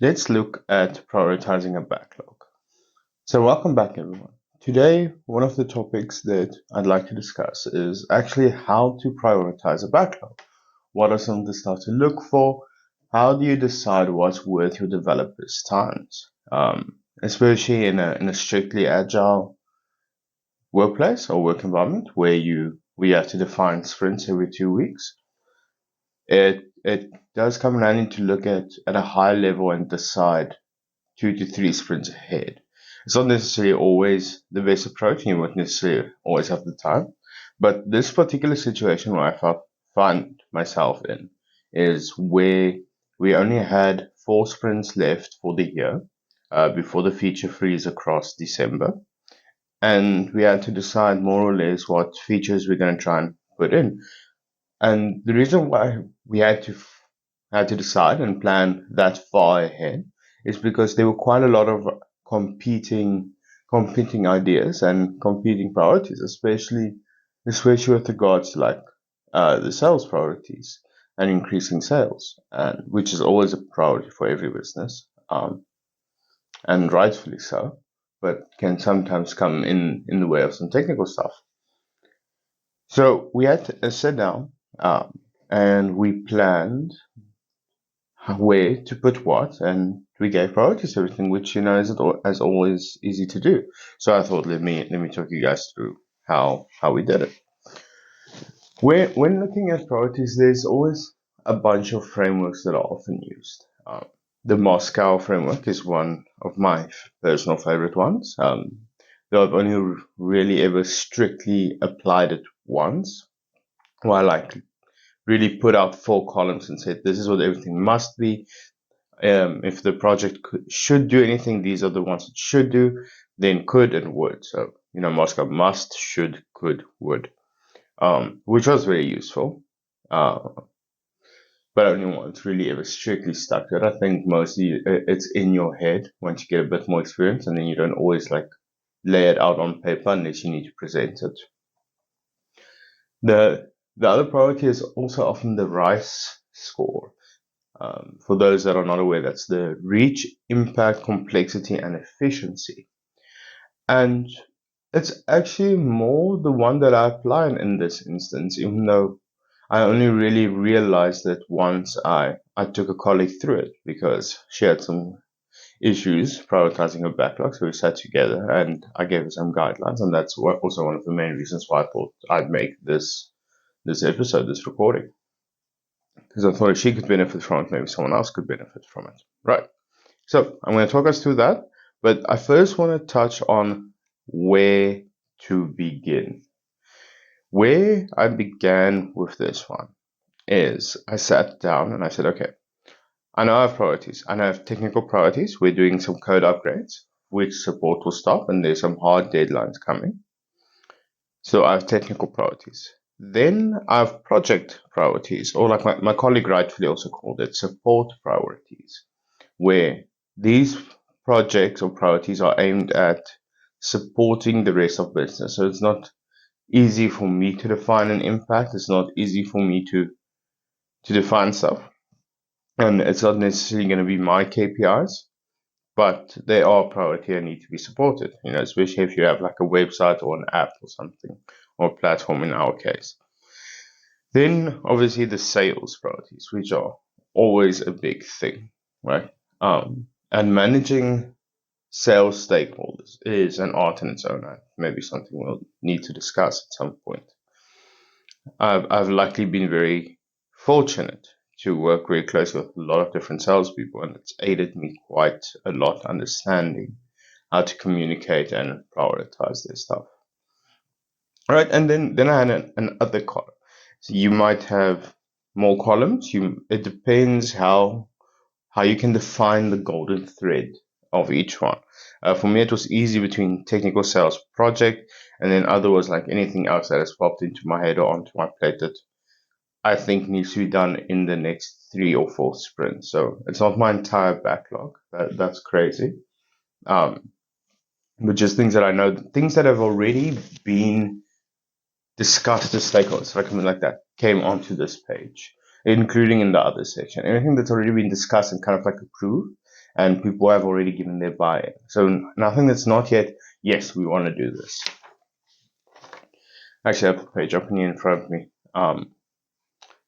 Let's look at prioritizing a backlog. So, welcome back, everyone. Today, one of the topics that I'd like to discuss is actually how to prioritize a backlog. What are some of the stuff to look for? How do you decide what's worth your developers' times? Especially in a strictly agile workplace or work environment where we have to define sprints every 2 weeks. It does come in handy to look at a high level and decide 2 to 3 sprints ahead. It's not necessarily always the best approach, and you won't necessarily always have the time. But this particular situation where find myself in is where we only had 4 sprints left for the year before the feature freeze across December. And we had to decide more or less what features we're going to try and put in. And the reason why we had to decide and plan that far ahead is because there were quite a lot of competing competing ideas and competing priorities, especially with regards to like the sales priorities and increasing sales, and which is always a priority for every business, and rightfully so, but can sometimes come in the way of some technical stuff. So we had to sit down and we planned where to put what, and we gave priorities to everything, which is as always easy to do. So I thought let me talk you guys through how we did it. When looking at priorities, there's always a bunch of frameworks that are often used. The Moscow framework is one of my personal favorite ones. Though I've only really ever strictly applied it once, while like really put out 4 columns and said this is what everything must be. If the project should do anything, these are the ones it should do, then could and would. So, Moscow must, should, could, would, which was very useful. Uh, but only once really ever strictly stuck to it. I think mostly it's in your head once you get a bit more experience, and then you don't always like lay it out on paper unless you need to present it. The other priority is also often the RICE score. For those that are not aware, that's the reach, impact, complexity, and efficiency. And it's actually more the one that I apply in this instance, even though I only really realized that once I took a colleague through it because she had some issues prioritizing her backlog. So we sat together and I gave her some guidelines. And that's also one of the main reasons why I thought I'd make this episode, this recording. Because I thought if she could benefit from it, maybe someone else could benefit from it. Right. So I'm going to talk us through that. But I first want to touch on where to begin. Where I began with this one is I sat down and I said, okay, I know I have priorities. I know I have technical priorities. We're doing some code upgrades, which support will stop, and there's some hard deadlines coming. So I have technical priorities. Then I have project priorities, or like my colleague rightfully also called it, support priorities, where these projects or priorities are aimed at supporting the rest of business. So it's not easy for me to define an impact. It's not easy for me to define stuff. And it's not necessarily going to be my KPIs, but they are a priority and need to be supported, especially if you have like a website or an app or something, or a platform in our case. Then obviously the sales priorities, which are always a big thing, right? And managing sales stakeholders is an art in its own. Maybe something we'll need to discuss at some point. I've luckily been very fortunate to work very closely with a lot of different salespeople, and it's aided me quite a lot understanding how to communicate and prioritize their stuff. All right, and then I had another column. So you might have more columns. It depends how you can define the golden thread of each one. For me, it was easy between technical sales project, and then other was like anything else that has popped into my head or onto my plate that I think needs to be done in the next 3 or 4 sprints. So it's not my entire backlog. That's crazy. But just things that I know, things that have already been discussed with stakeholders, recommend like that, came onto this page, including in the other section. Anything that's already been discussed and kind of like approved and people have already given their buy-in. So nothing that's not yet, yes, we want to do this. Actually, I have the page open here in front of me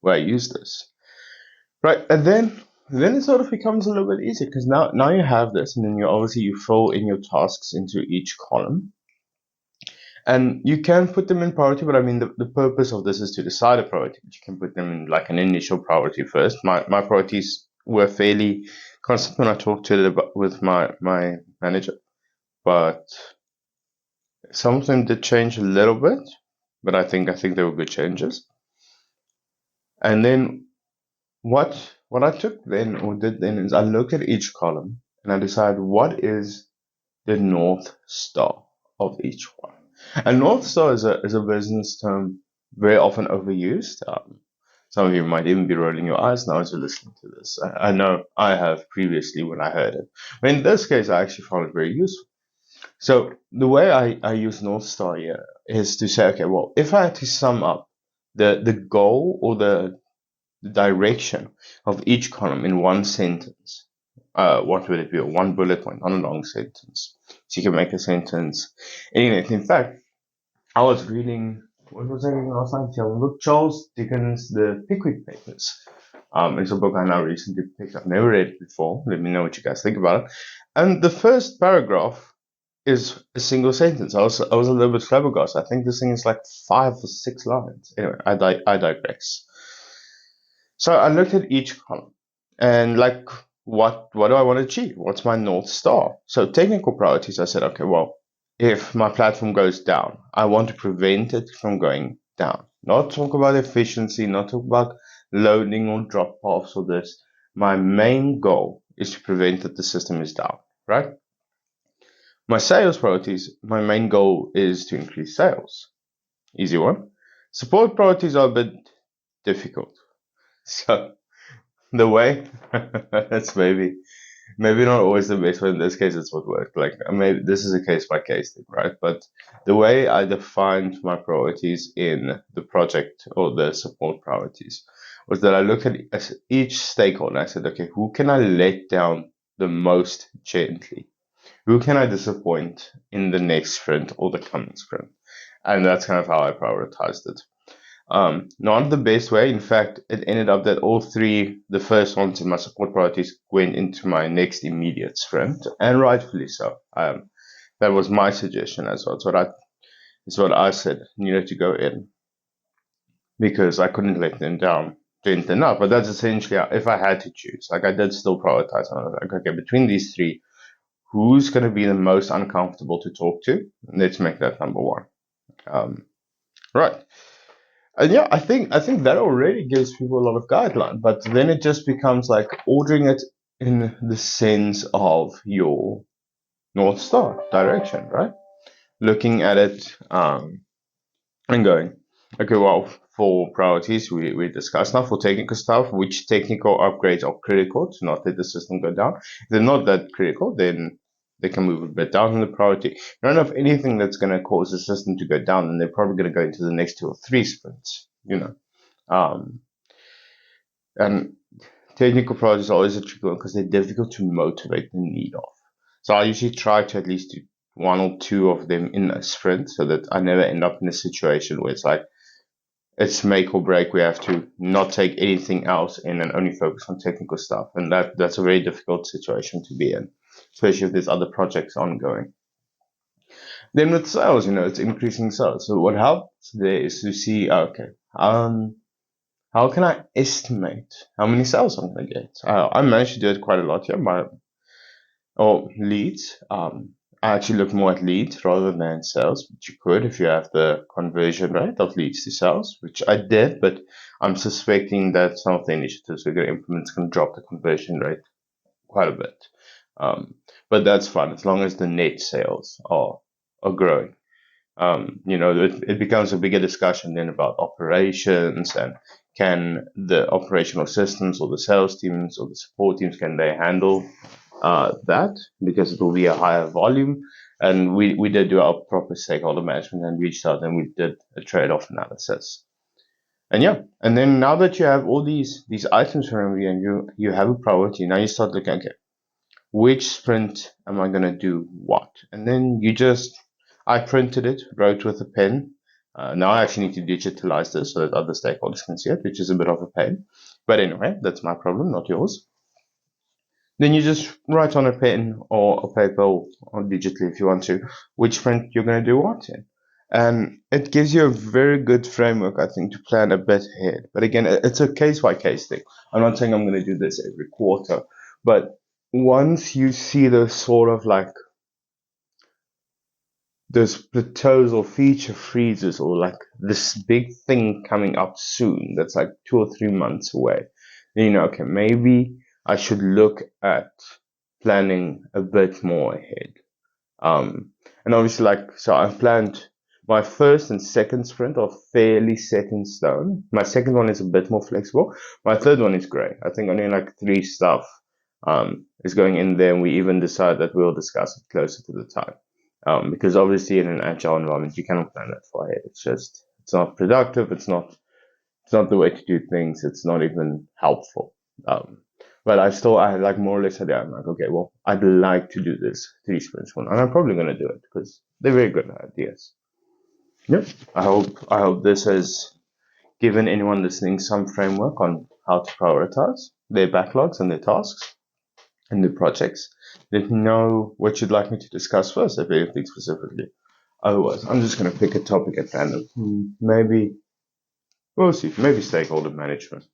where I use this. Right, and then it sort of becomes a little bit easier because now you have this, and then you fill in your tasks into each column. And you can put them in priority, but I mean, the purpose of this is to decide a priority, but you can put them in like an initial priority first. My priorities were fairly constant when I talked to it with my manager, but some of them did change a little bit, but I think they were good changes. And then what I took then or did then is I looked at each column and I decided what is the North Star of each one. And North Star is a business term very often overused. Some of you might even be rolling your eyes now as you're listening to this. I know I have previously when I heard it. But in this case, I actually found it very useful. So the way I use North Star here is to say, okay, well, if I had to sum up the goal or the direction of each column in one sentence, what would it be? One bullet point, not a long sentence. So you can make a sentence in it. In fact, I was reading, what was I reading last night? Look, Charles Dickens' The Pickwick Papers. It's a book I now recently picked up. Never read it before. Let me know what you guys think about it. And the first paragraph is a single sentence. I was a little bit flabbergasted. I think this thing is like 5 or 6 lines. Anyway, I digress. So I looked at each column and like, what do I want to achieve? What's my North Star? So technical priorities, I said, okay, well, if my platform goes down, I want to prevent it from going down. Not talk about efficiency, not talk about loading or drop-offs or this. My main goal is to prevent that the system is down, right? My sales priorities, my main goal is to increase sales. Easy one. Support priorities are a bit difficult. So the way that's maybe not always the best, but in this case it's what worked. Like maybe this is a case by case thing, right? But the way I defined my priorities in the project or the support priorities was that I look at each stakeholder and I said, okay, who can I let down the most gently? Who can I disappoint in the next sprint or the coming sprint? And that's kind of how I prioritized it. Not the best way. In fact, it ended up that all three, the first ones in my support priorities, went into my next immediate sprint, and rightfully so. That was my suggestion as well. It's what I said needed to go in because I couldn't let them down gently enough. But that's essentially if I had to choose. Like I did still prioritize. And I was like, okay, between these three, who's going to be the most uncomfortable to talk to? Let's make that number one. Right. And yeah, I think that already gives people a lot of guideline, but then it just becomes like ordering it in the sense of your North Star direction, right? Looking at it and going, okay, well, for priorities, we discussed now for technical stuff, which technical upgrades are critical to not let the system go down. If they're not that critical, then they can move a bit down in the priority. You don't have anything that's going to cause the system to go down, and they're probably going to go into the next 2 or 3 sprints, you know. And technical projects are always a tricky one because they're difficult to motivate the need of. So I usually try to at least do 1 or 2 of them in a sprint so that I never end up in a situation where it's like, it's make or break. We have to not take anything else in and only focus on technical stuff. And that's a very difficult situation to be in, especially if there's other projects ongoing. Then with sales, it's increasing sales. So what helps there is to see, okay, how can I estimate how many sales I'm going to get? I managed to do it quite a lot here. Leads. I actually look more at leads rather than sales, which you could if you have the conversion rate of leads to sales, which I did, but I'm suspecting that some of the initiatives we're going to implement is going to drop the conversion rate quite a bit. But that's fine as long as the net sales are growing. It becomes a bigger discussion then about operations and can the operational systems or the sales teams or the support teams, can they handle that, because it will be a higher volume. And we did do our proper stakeholder management and reached out and we did a trade-off analysis. And yeah, and then now that you have all these items from you and you have a priority, now you start looking, okay, which sprint am I going to do what? And then I printed it, wrote with a pen. Now I actually need to digitalize this so that other stakeholders can see it, which is a bit of a pain. But anyway, that's my problem, not yours. Then you just write on a pen or a paper or digitally if you want to, which sprint you're going to do what in. And it gives you a very good framework, I think, to plan a bit ahead. But again, it's a case by case thing. I'm not saying I'm going to do this every quarter, but once you see the sort of like those plateaus or feature freezes or like this big thing coming up soon that's like 2 or 3 months away, then you know, okay, maybe I should look at planning a bit more ahead. And obviously, like, so I've planned my first and second sprint are fairly set in stone. My second one is a bit more flexible. My third one is great. I think only like three stuff is going in there, and we even decide that we'll discuss it closer to the time. Because obviously, in an agile environment, you cannot plan that far ahead. It's not productive. It's not the way to do things. It's not even helpful. But I had like more or less idea. I'm like, okay, well, I'd like to do this 3 sprints one, and I'm probably going to do it because they're very good ideas. Yep. I hope this has given anyone listening some framework on how to prioritize their backlogs and their tasks and their projects. Let me know what you'd like me to discuss first, if anything specifically. Otherwise, I'm just going to pick a topic at random. Maybe we'll see. Maybe stakeholder management.